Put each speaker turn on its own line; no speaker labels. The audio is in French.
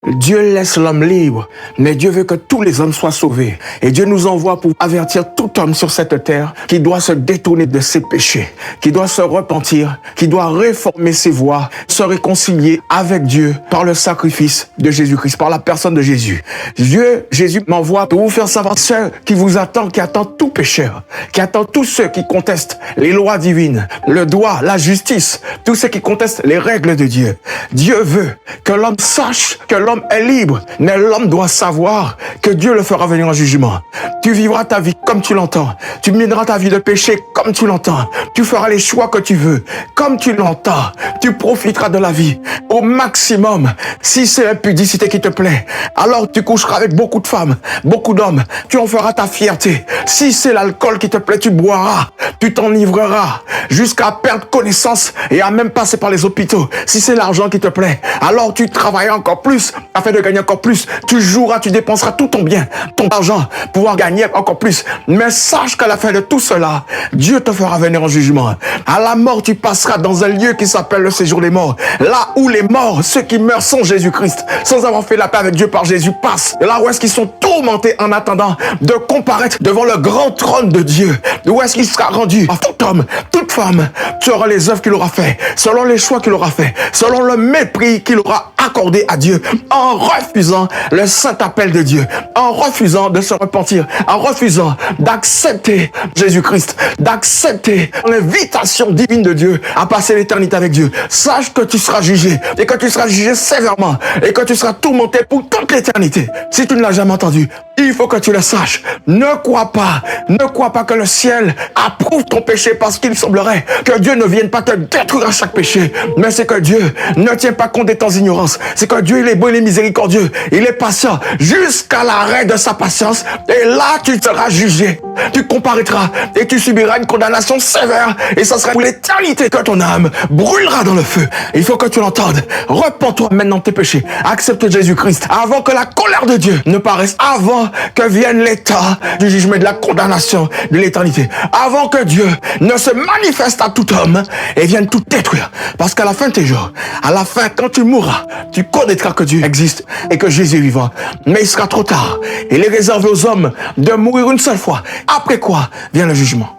Dieu laisse l'homme libre, mais Dieu veut que tous les hommes soient sauvés. Et Dieu nous envoie pour avertir tout homme sur cette terre qui doit se détourner de ses péchés, qui doit se repentir, qui doit réformer ses voies, se réconcilier avec Dieu par le sacrifice de Jésus-Christ, par la personne de Jésus. Jésus m'envoie pour vous faire savoir ce qui vous attend, qui attend tout pécheur, qui attend tous ceux qui contestent les lois divines, le droit, la justice, tous ceux qui contestent les règles de Dieu. Dieu veut que l'homme sache que l'homme est libre, mais l'homme doit savoir que Dieu le fera venir en jugement. Tu vivras ta vie comme tu l'entends. Tu mèneras ta vie de péché comme tu l'entends. Tu feras les choix que tu veux, comme tu l'entends. Tu profiteras de la vie au maximum. Si c'est l'impudicité qui te plaît, alors tu coucheras avec beaucoup de femmes, beaucoup d'hommes. Tu en feras ta fierté. Si c'est l'alcool qui te plaît, tu boiras. Tu t'enivreras jusqu'à perdre connaissance et à même passer par les hôpitaux. Si c'est l'argent qui te plaît, alors tu travailleras encore plus afin de gagner encore plus. Tu joueras, tu dépenseras tout ton bien, ton argent, pour pouvoir gagner encore plus. Mais sache qu'à la fin de tout cela, Dieu te fera venir en jugement. À la mort, tu passeras dans un lieu qui s'appelle le séjour des morts. Là où les morts, ceux qui meurent sans Jésus-Christ, sans avoir fait la paix avec Dieu par Jésus, passent. Là où est-ce qu'ils sont tourmentés en attendant de comparaître devant le grand trône de Dieu. Où est-ce qu'il sera rendu à tout homme, toute femme, selon les œuvres qu'il aura fait, selon les choix qu'il aura fait, selon le mépris qu'il aura accordé à Dieu, en refusant le saint appel de Dieu, en refusant de se repentir, en refusant d'accepter Jésus-Christ, d'accepter l'invitation divine de Dieu à passer l'éternité avec Dieu. Sache que tu seras jugé, et que tu seras jugé sévèrement, et que tu seras tourmenté pour toute l'éternité. Si tu ne l'as jamais entendu, il faut que tu le saches. Ne crois pas que le ciel approuve ton péché, parce qu'il semblerait que Dieu ne vienne pas te détruire à chaque péché, mais c'est que Dieu ne tient pas compte de ton ignorance. C'est que Dieu, il est bon, il est miséricordieux, il est patient jusqu'à l'arrêt de sa patience, et là tu seras jugé, tu comparaîtras et tu subiras une condamnation sévère, et ça sera pour l'éternité que ton âme brûlera dans le feu. Il faut que tu l'entendes. Repens-toi maintenant de tes péchés, accepte Jésus-Christ avant que la colère de Dieu ne paraisse, avant que vienne l'état du jugement et de la condamnation de l'éternité, avant que Dieu ne se manifeste à tout homme et vienne tout détruire. Parce qu'à la fin de tes jours, à la fin, quand tu mourras, tu connaîtras que Dieu existe et que Jésus est vivant. Mais il sera trop tard. Il est réservé aux hommes de mourir une seule fois. Après quoi vient le jugement.